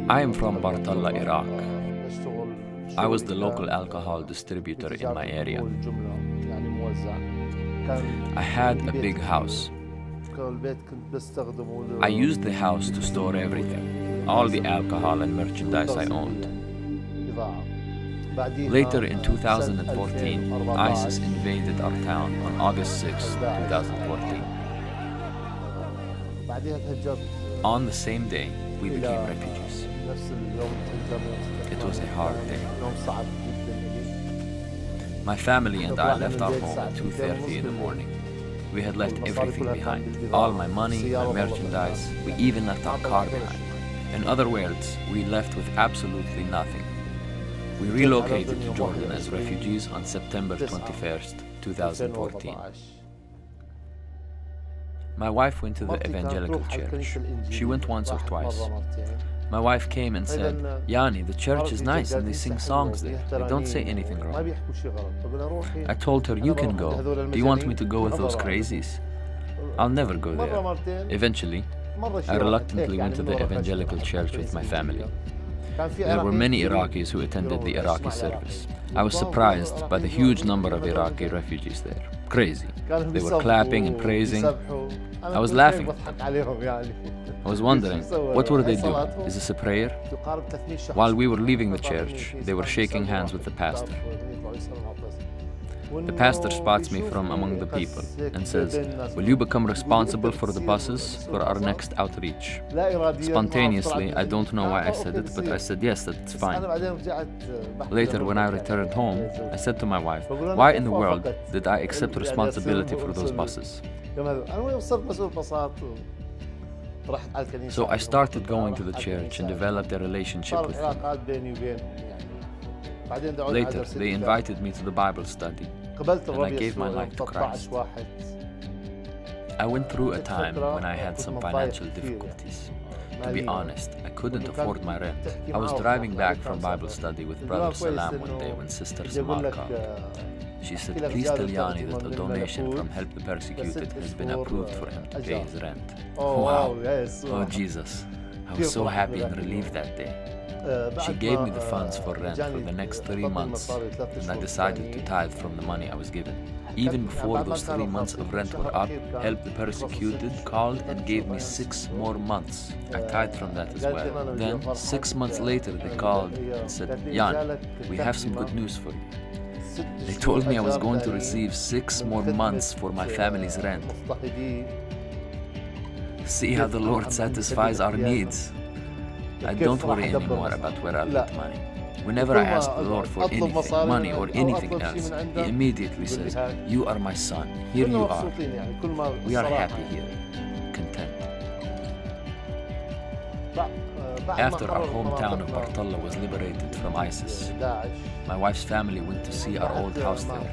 I am from Bartalla, Iraq. I was the local alcohol distributor in my area. I had a big house. I used the house to store everything, all the alcohol and merchandise I owned. Later in 2014, ISIS invaded our town on August 6, 2014. On the same day, we became refugees. It was a hard day. My family and I left our home at 2:30 in the morning. We had left everything behind. All my money, my merchandise, we even left our car behind. In other words, we left with absolutely nothing. We relocated to Jordan as refugees on September 21st, 2014. My wife went to the evangelical church. She went once or twice. My wife came and said, "Yani, the church is nice and they sing songs there. They don't say anything wrong." I told her, "You can go. Do you want me to go with those crazies? I'll never go there." Eventually, I reluctantly went to the evangelical church with my family. There were many Iraqis who attended the Iraqi service. I was surprised by the huge number of Iraqi refugees there. Crazy. They were clapping and praising. I was laughing at them. I was wondering, what were they doing? Is this a prayer? While we were leaving the church, they were shaking hands with the pastor. The pastor spots me from among the people and says, "Will you become responsible for the buses for our next outreach?" Spontaneously, I don't know why I said it, but I said, "Yes, that's fine." Later, when I returned home, I said to my wife, "Why in the world did I accept responsibility for those buses?" So I started going to the church and developed a relationship with them. Later, they invited me to the Bible study, and I gave my life to Christ. I went through a time when I had some financial difficulties. To be honest, I couldn't afford my rent. I was driving back from Bible study with Brother Salam one day when Sister Samar called. She said, "Please tell Yani that a donation from Help The Persecuted has been approved for him to pay his rent." Wow! Oh Jesus! I was so happy and relieved that day. She gave me the funds for rent for the next 3 months, and I decided to tithe from the money I was given. Even before those 3 months of rent were up, Help The Persecuted called and gave me 6 more months. I tithed from that as well. Then, 6 months later, they called and said, "Yani, we have some good news for you." They told me I was going to receive 6 more months for my family's rent. See how the Lord satisfies our needs. I don't worry anymore about where I'll get money. Whenever I ask the Lord for anything, money or anything else, He immediately says, "You are my son, here you are." We are happy here, content. After our hometown of Bartalla was liberated from ISIS, my wife's family went to see our old house there.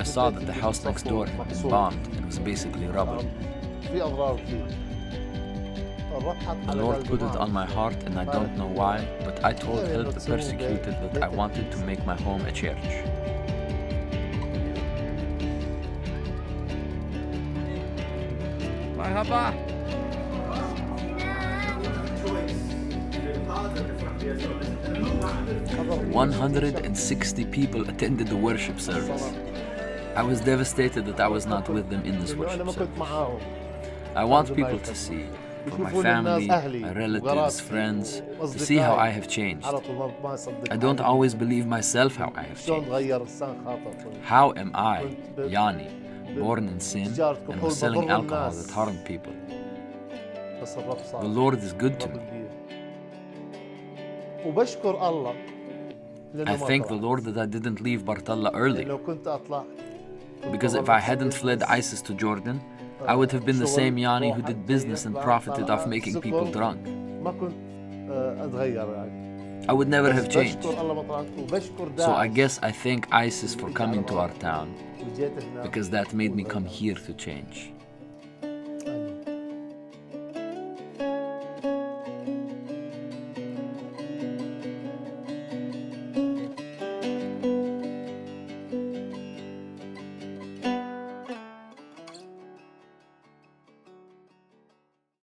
I saw that the house next door had been bombed and was basically rubble. The Lord put it on my heart, and I don't know why, but I told Help The Persecuted that I wanted to make my home a church. Marhaba. 160 people attended the worship service. I was devastated that I was not with them in this worship service. I want people to see, for my family, my relatives, friends, to see how I have changed. I don't always believe myself how I have changed. How am I, Yani, born in sin and was selling alcohol that harmed people? The Lord is good to me. I thank the Lord that I didn't leave Bartalla early, because if I hadn't fled ISIS to Jordan, I would have been the same Yani who did business and profited off making people drunk. I would never have changed. So I guess I thank ISIS for coming to our town, because that made me come here to change.